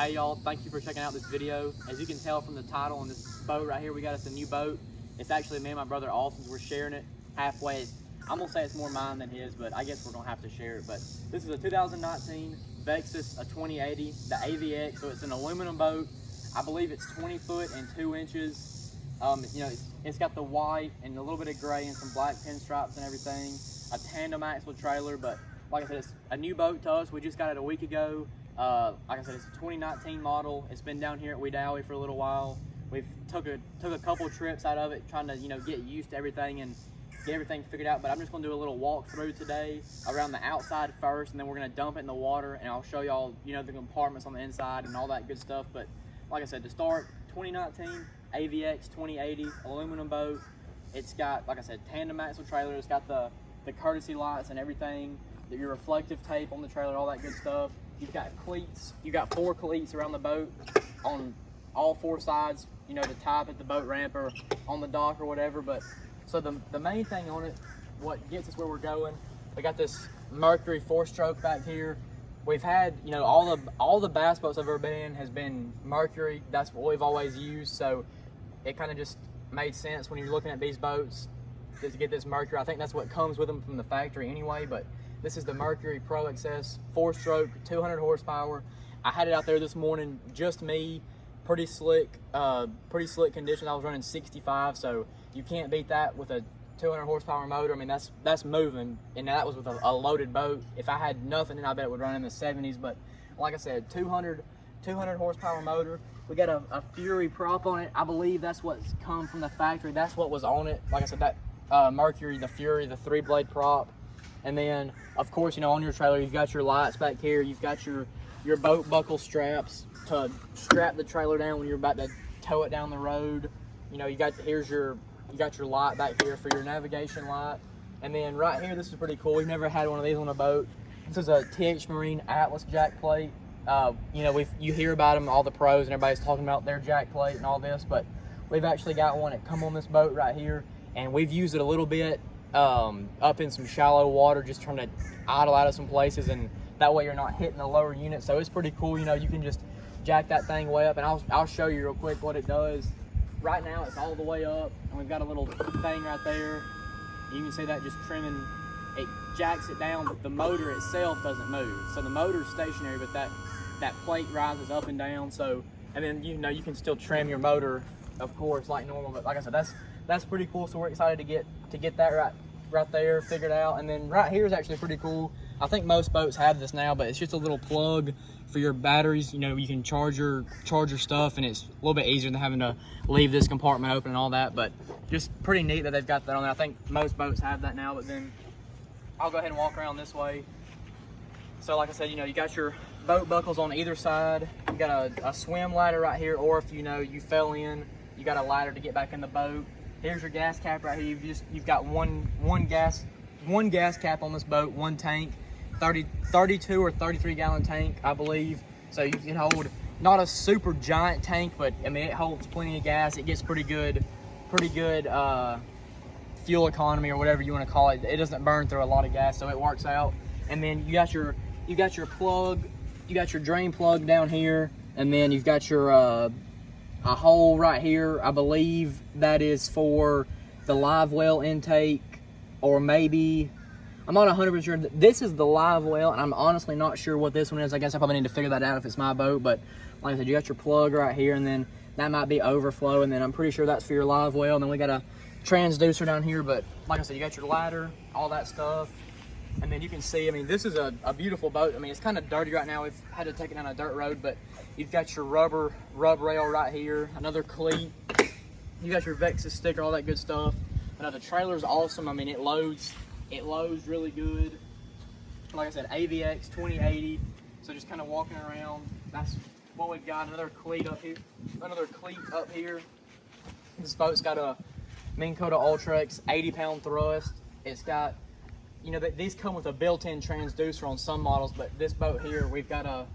Hey y'all, thank you for checking out this video. As you can tell from the title on this boat right here, we got us a new boat. It's actually me and my brother Austin's. We're sharing it halfway. I'm gonna say it's more mine than his, but I guess we're gonna have to share it. But this is a 2019 Vexus, a 2080, the AVX. So it's an aluminum boat. I believe it's 20 foot and 2 inches. You know, it's got the white and a little bit of gray and some black pinstripes and everything. A tandem axle trailer, but like I said, it's a new boat to us. We just got it a week ago. Like I said, it's a 2019 model. It's been down here at Wedowee for a little while. We've took a couple trips out of it, trying to get used to everything and get everything figured out. But I'm just gonna do a little walkthrough today around the outside first, and then we're gonna dump it in the water, and I'll show y'all the compartments on the inside and all that good stuff. But like I said, to start, 2019 AVX 2080 aluminum boat. It's got, like I said, tandem axle trailer. It's got the courtesy lights and everything, your reflective tape on the trailer, all that good stuff. You've got cleats. You've got 4 cleats around the boat on all 4 sides, to tie up at the boat ramp or on the dock or whatever. But so the main thing on it, what gets us where we're going, we got this Mercury 4-stroke back here. We've had, all the bass boats I've ever been in has been Mercury. That's what we've always used. So it kind of just made sense when you're looking at these boats to get this Mercury. I think that's what comes with them from the factory anyway, but this is the Mercury Pro XS 4-stroke, 200 horsepower. I had it out there this morning, just me, pretty slick conditions. I was running 65, so you can't beat that with a 200 horsepower motor. I mean, that's moving, and that was with a loaded boat. If I had nothing, then I bet it would run in the 70s. But like I said, 200 horsepower motor. We got a Fury prop on it. I believe that's what's come from the factory. That's what was on it. Like I said, that Mercury, the Fury, the 3-blade prop. And then, of course, on your trailer, you've got your lights back here. You've got your boat buckle straps to strap the trailer down when you're about to tow it down the road. You got your light back here for your navigation light. And then right here, this is pretty cool. We've never had one of these on a boat. This is a TH Marine Atlas jack plate. You hear about them, all the pros, and everybody's talking about their jack plate and all this, but we've actually got one that come on this boat right here, and we've used it a little bit up in some shallow water, just trying to idle out of some places, and that way you're not hitting the lower unit. So it's pretty cool. You can just jack that thing way up, and I'll show you real quick what it does. Right now it's all the way up, and we've got a little thing right there. You can see that just trimming. It jacks it down, but the motor itself doesn't move. So the motor's stationary, but that plate rises up and down. So, and then you can still trim your motor, of course, like normal. But like I said, that's pretty cool. So we're excited to get that right there figured out. And then right here is actually pretty cool. I think most boats have this now, but it's just a little plug for your batteries. You can charge your stuff, and it's a little bit easier than having to leave this compartment open and all that. But just pretty neat that they've got that on there. I think most boats have that now, but then I'll go ahead and walk around this way. So like I said, you got your boat buckles on either side. You got a swim ladder right here, or if you fell in, you got a ladder to get back in the boat. Here's your gas cap right here. You've got one gas cap on this boat, one tank, 32 or 33 gallon tank, I believe. So you can hold not a super giant tank, but I mean it holds plenty of gas. It gets pretty good fuel economy, or whatever you want to call it. It doesn't burn through a lot of gas, so it works out. And then you got your plug, you got your drain plug down here, and then you've got your a hole right here. I believe that is for the live well intake, or maybe, I'm not 100% sure. This is the live well, and I'm honestly not sure what this one is. I guess I probably need to figure that out if it's my boat. But like I said, you got your plug right here, and then that might be overflow, and then I'm pretty sure that's for your live well. And then we got a transducer down here. But like I said, you got your ladder, all that stuff. And then you can see, I mean, this is a beautiful boat. I mean, it's kind of dirty right now. We've had to take it down a dirt road, but you've got your rub rail right here, another cleat. You got your Vexus sticker, all that good stuff. The trailer's awesome. I mean, it loads really good. Like I said, AVX 2080. So just kind of walking around, that's what we've got. Another cleat up here. This boat's got a Minn Kota Ultrex 80-pound thrust. It's got, these come with a built-in transducer on some models, but this boat here, we've got an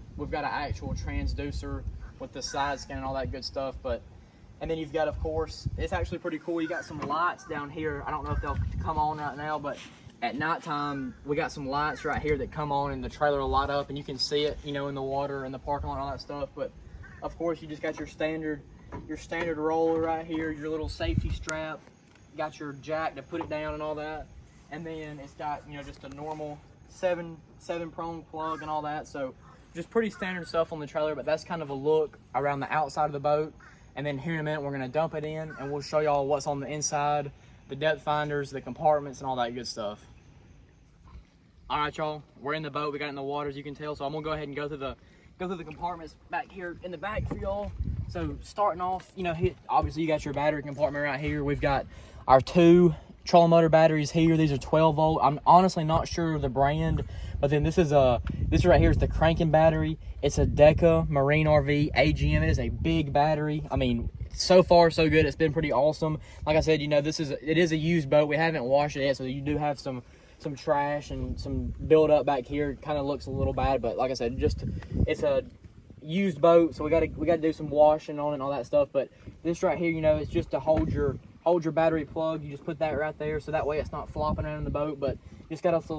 actual transducer with the side scan and all that good stuff. And then you've got, of course, it's actually pretty cool. You got some lights down here. I don't know if they'll come on right now, but at nighttime, we got some lights right here that come on and the trailer will light up and you can see it, you know, in the water and the parking lot and all that stuff. But of course, you just got your standard roller right here, your little safety strap, got your jack to put it down and all that. And then it's got, you know, just a normal seven prong plug and all that. So just pretty standard stuff on the trailer, but that's kind of a look around the outside of the boat. And then here in a minute, we're gonna dump it in and we'll show y'all what's on the inside, the depth finders, the compartments, and all that good stuff. All right, y'all, we're in the boat. We got it in the water, as you can tell. So I'm gonna go ahead and go through the compartments back here in the back for y'all. So starting off, you know, obviously you got your battery compartment right here. We've got our 2 trolling motor batteries here. These are 12 volt. I'm honestly not sure of the brand, but then this right here is the cranking battery. It's a Deca Marine RV AGM. It is a big battery. I mean, so far so good. It's been pretty awesome. Like I said, you know, it is a used boat. We haven't washed it yet, so you do have some trash and some build up back here. Kind of looks a little bad, but like I said, it's a used boat, so we got to do some washing on it and all that stuff. But this right here, you know, it's just to hold your battery plug. You just put that right there, so that way it's not flopping around in the boat. But just got us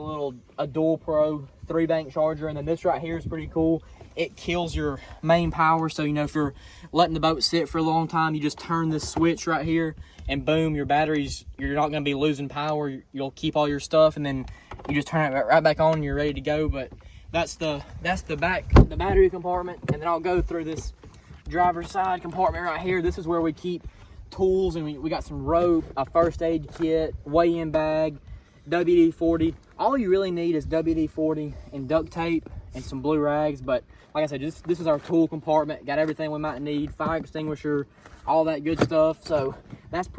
a dual pro 3-bank charger. And then this right here is pretty cool. It kills your main power, so you know, if you're letting the boat sit for a long time, you just turn this switch right here and boom, your batteries, you're not going to be losing power. You'll keep all your stuff, and then you just turn it right back on and you're ready to go. But that's the battery compartment. And then I'll go through this driver's side compartment right here. This is where we keep tools, and we got some rope, a first aid kit, weigh-in bag, WD-40. All you really need is WD-40 and duct tape and some blue rags. But like I said, this is our tool compartment. Got everything we might need, fire extinguisher, all that good stuff. So that's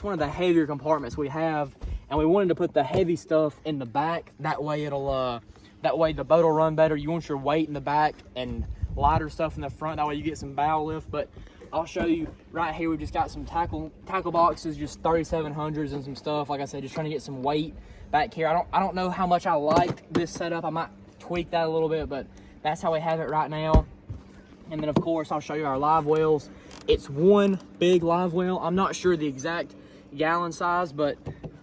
one of the heavier compartments we have, and we wanted to put the heavy stuff in the back. That way the boat will run better. You want your weight in the back and lighter stuff in the front. That way you get some bow lift. But I'll show you right here. We've just got some tackle boxes, just 3700s and some stuff. Like I said, just trying to get some weight back here. I don't know how much I like this setup. I might tweak that a little bit, but that's how we have it right now. And then of course I'll show you our live wells. It's one big live well. I'm not sure the exact gallon size, but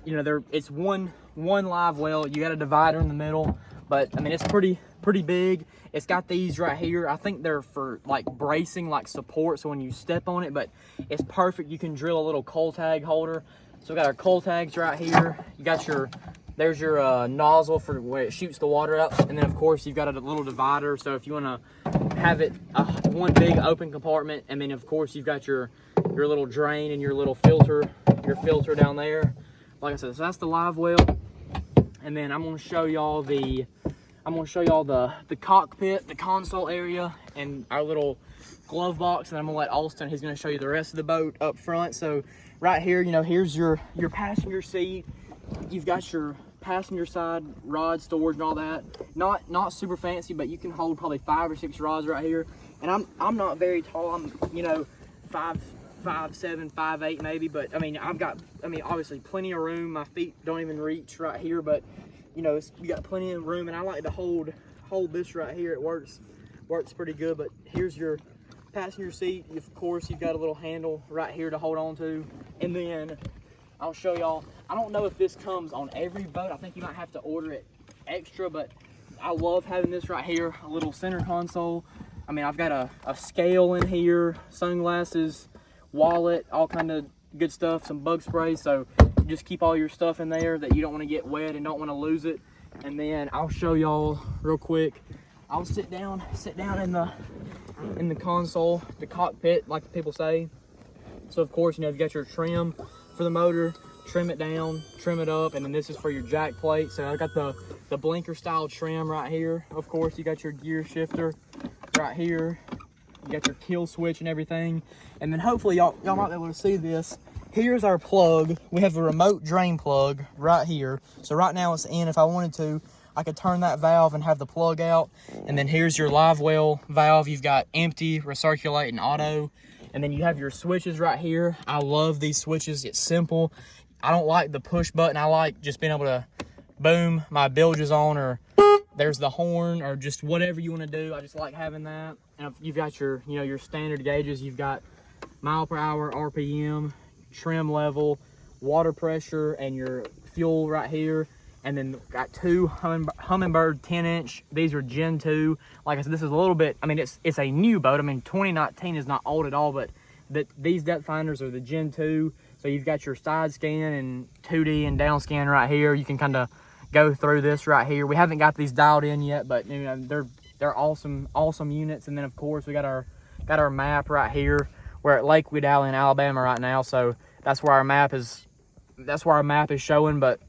you know, it's one live well. You got a divider in the middle, but I mean, it's pretty big. It's got these right here. I think they're for like bracing, like support, so when you step on it, but it's perfect. You can drill a little coal tag holder. So we got our coal tags right here. You got there's your nozzle for where it shoots the water out, and then of course you've got a little divider, so if you want to have it one big open compartment, and then of course you've got your little drain and your little filter down there. Like I said, so that's the live well. And then I'm going to show y'all the cockpit, the console area, and our little glove box. And I'm gonna let Austin, he's gonna show you the rest of the boat up front. So right here, you know, here's your passenger seat. You've got your passenger side rod storage and all that. Not super fancy, but you can hold probably 5 or 6 rods right here. And I'm not very tall. I'm, you know, 5'7", 5'8" maybe, but I mean, obviously plenty of room. My feet don't even reach right here, but you know, you got plenty of room, and I like to hold this right here. It works pretty good. But here's your passenger seat. Of course, you've got a little handle right here to hold on to. And then I'll show y'all, I don't know if this comes on every boat. I think you might have to order it extra, but I love having this right here, a little center console. I mean, I've got a scale in here, sunglasses, wallet, all kind of good stuff, some bug spray. So just keep all your stuff in there that you don't want to get wet and don't want to lose it. And then I'll show y'all real quick. I'll sit down in the console, the cockpit, like people say. So of course, you know, you've got your trim for the motor, trim it down, trim it up, and then this is for your jack plate. So I got the blinker style trim right here. Of course, you got your gear shifter right here. You got your kill switch and everything. And then hopefully y'all might be able to see this. Here's our plug. We have a remote drain plug right here. So right now it's in. If I wanted to, I could turn that valve and have the plug out. And then here's your live well valve. You've got empty, recirculate, and auto. And then you have your switches right here. I love these switches. It's simple. I don't like the push button. I like just being able to boom, my bilge is on, or there's the horn, or just whatever you want to do. I just like having that. And you've got your, you know, your standard gauges. You've got mile per hour, RPM, trim level, water pressure, and your fuel right here. And then got two Humminbird 10-inch. These are Gen 2. Like I said, this is a little bit, I mean, it's a new boat. I mean, 2019 is not old at all, but these depth finders are the Gen 2. So you've got your side scan and 2D and down scan right here. You can kind of go through this right here. We haven't got these dialed in yet, but you know, they're awesome units. And then of course we got our map right here. We're at Lake Wedowee in Alabama right now, so that's where our map is showing. But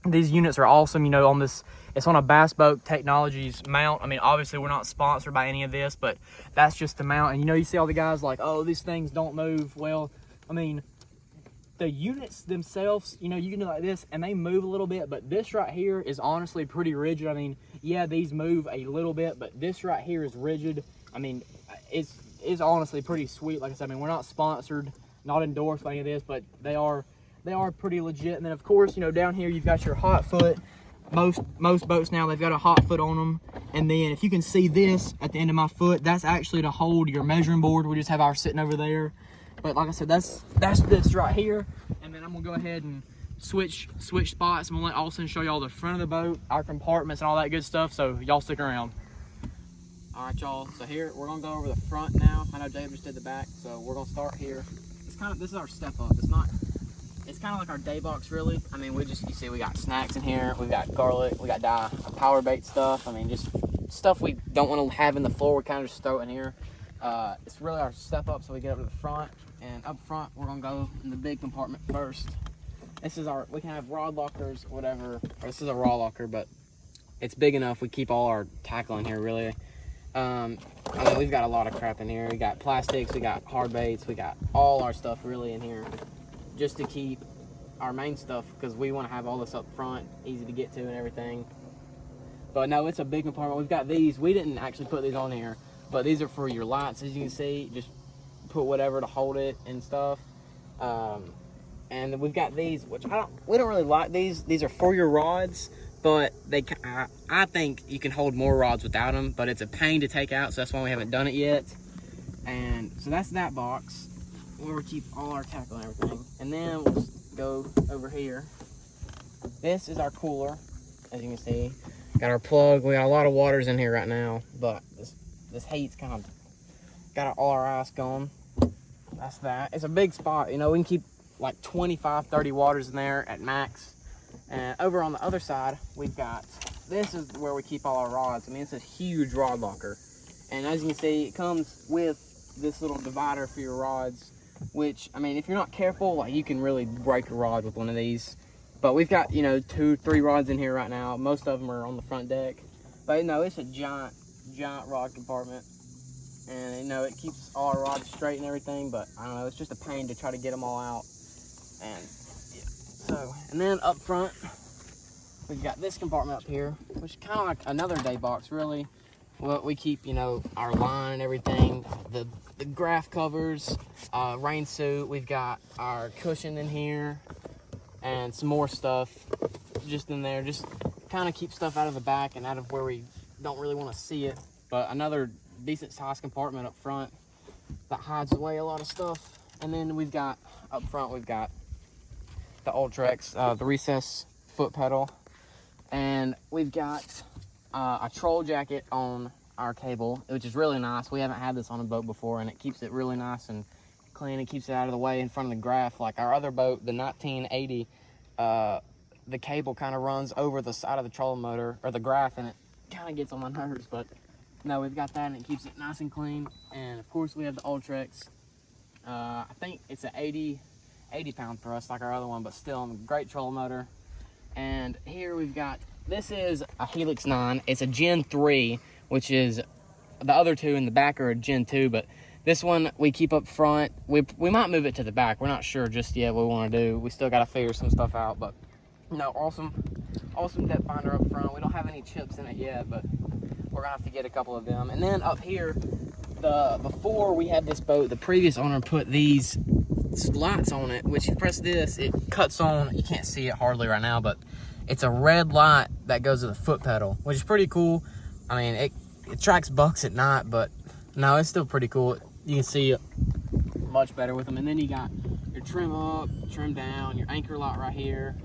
these units are awesome. You know, on this, it's on a Bass Boat Technologies mount. I mean, obviously we're not sponsored by any of this, but that's just the mount. And you know, you see all the guys like, oh, these things don't move. Well, I mean, the units themselves, you know, you can do like this and they move a little bit, but this right here is honestly pretty rigid. I mean, yeah, these move a little bit, but this right here is rigid. I mean, it's honestly pretty sweet. Like I said, I mean, we're not sponsored, not endorsed by any of this, but they are pretty legit. And then of course, you know, down here you've got your hot foot. Most boats now, they've got a hot foot on them. And then if you can see this at the end of my foot, that's actually to hold your measuring board. We just have ours sitting over there. But like I said, that's this right here. And then I'm gonna go ahead and switch spots. I'm gonna let Austin show y'all the front of the boat, our compartments and all that good stuff. So y'all stick around. All right, y'all, so here we're gonna go over the front now. I know Dave just did the back, so we're gonna start here. This is our step up. It's kind of like our day box, really. I mean, you see we got snacks in here, we got garlic, we got power bait stuff. I mean, just stuff we don't want to have in the floor, we kind of just throw it in here. It's really our step up, so we get up to the front, and up front, we're gonna go in the big compartment first. This is we can have rod lockers, whatever. Or this is a raw locker, but it's big enough. We keep all our tackle in here, really. I mean, we've got a lot of crap in here. We got plastics, we got hard baits, we got all our stuff really in here, just to keep our main stuff, because we want to have all this up front, easy to get to and everything. But no, it's a big compartment. We've got these. We didn't actually put these on here, but these are for your lights. As you can see, just put whatever to hold it and stuff. And then we've got these, which we don't really like these. These are for your rods, but I think you can hold more rods without them, but it's a pain to take out, so that's why we haven't done it yet. And so that's that box where we keep all our tackle and everything. And then we'll go over here. This is our cooler, as you can see. Got our plug. We got a lot of waters in here right now, but this heat's kind of got all our ice going. That's that. It's a big spot. You know, we can keep like 25, 30 waters in there at max. And over on the other side, we've got, this is where we keep all our rods. I mean, it's a huge rod locker. And as you can see, it comes with this little divider for your rods, which, I mean, if you're not careful, like, you can really break a rod with one of these. But we've got, you know, 2-3 rods in here right now. Most of them are on the front deck. But, no, it's a giant rod compartment. And, you know, it keeps all our rods straight and everything. But, I don't know, it's just a pain to try to get them all out. And, yeah. So, and then up front, we've got this compartment up here, which is kind of like another day box, really. Well, we keep, you know, our line and everything, the graph covers, rain suit. We've got our cushion in here and some more stuff just in there. Just kind of keep stuff out of the back and out of where we don't really want to see it. But another decent sized compartment up front that hides away a lot of stuff. And then we've got, up front, we've got the Ultrex, the recess foot pedal. And we've got a troll jacket on our cable, which is really nice. We haven't had this on a boat before, and it keeps it really nice and clean. It keeps it out of the way in front of the graph. Like our other boat, the 1980, the cable kind of runs over the side of the trolling motor, or the graph, and it kind of gets on my nerves. But no, we've got that, and it keeps it nice and clean. And of course, we have the Ultrex. I think it's an 80 pound thrust like our other one, but still a great trolling motor. And here we've got, this is a Helix 9. It's a Gen 3, which is, the other two in the back are a Gen 2, but this one we keep up front. We might move it to the back. We're not sure just yet what we want to do. We still got to figure some stuff out, but no, awesome depth finder up front. We don't have any chips in it yet, but we're gonna have to get a couple of them. And then up here, before we had this boat, the previous owner put these lights on it, which you press this, it cuts on. You can't see it hardly right now, but it's a red light that goes to the foot pedal, which is pretty cool. I mean, it tracks bucks at night, but no, it's still pretty cool. You can see it much better with them. And then you got your trim up, trim down, your anchor light right here.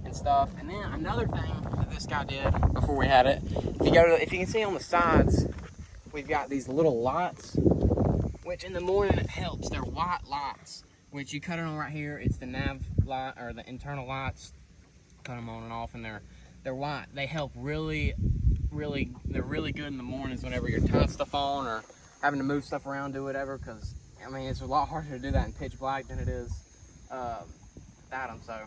And and stuff. And then another thing that this guy did before we had it, if you can see on the sides, we've got these little lights, which in the morning it helps. They're white lights, which you cut it on right here. It's the nav light, or the internal lights. Cut them on and off, and they're white. They help really, they're really good in the mornings whenever you're tying stuff on or having to move stuff around, do whatever, because I mean, it's a lot harder to do that in pitch black than it is without them. So,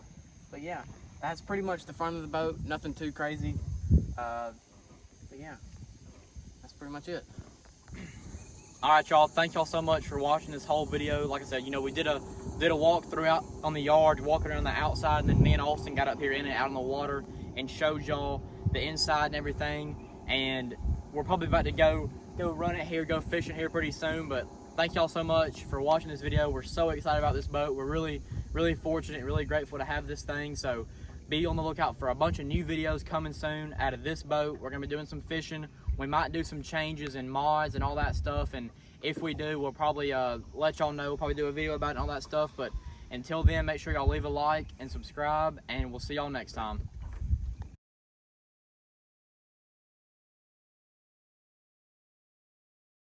but yeah, that's pretty much the front of the boat. Nothing too crazy. But yeah, that's pretty much it. All right, y'all. Thank y'all so much for watching this whole video. Like I said, you know, we did a walk throughout on the yard, walking around the outside, and then me and Austin got up here in and out on the water and showed y'all the inside and everything. And we're probably about to go run it here, go fishing here pretty soon. But thank y'all so much for watching this video. We're so excited about this boat. We're really fortunate, really grateful to have this thing. So be on the lookout for a bunch of new videos coming soon out of this boat. We're gonna be doing some fishing. We might do some changes and mods and all that stuff. And if we do, we'll probably let y'all know. We'll probably do a video about it and all that stuff. But until then, make sure y'all leave a like and subscribe, and we'll see y'all next time.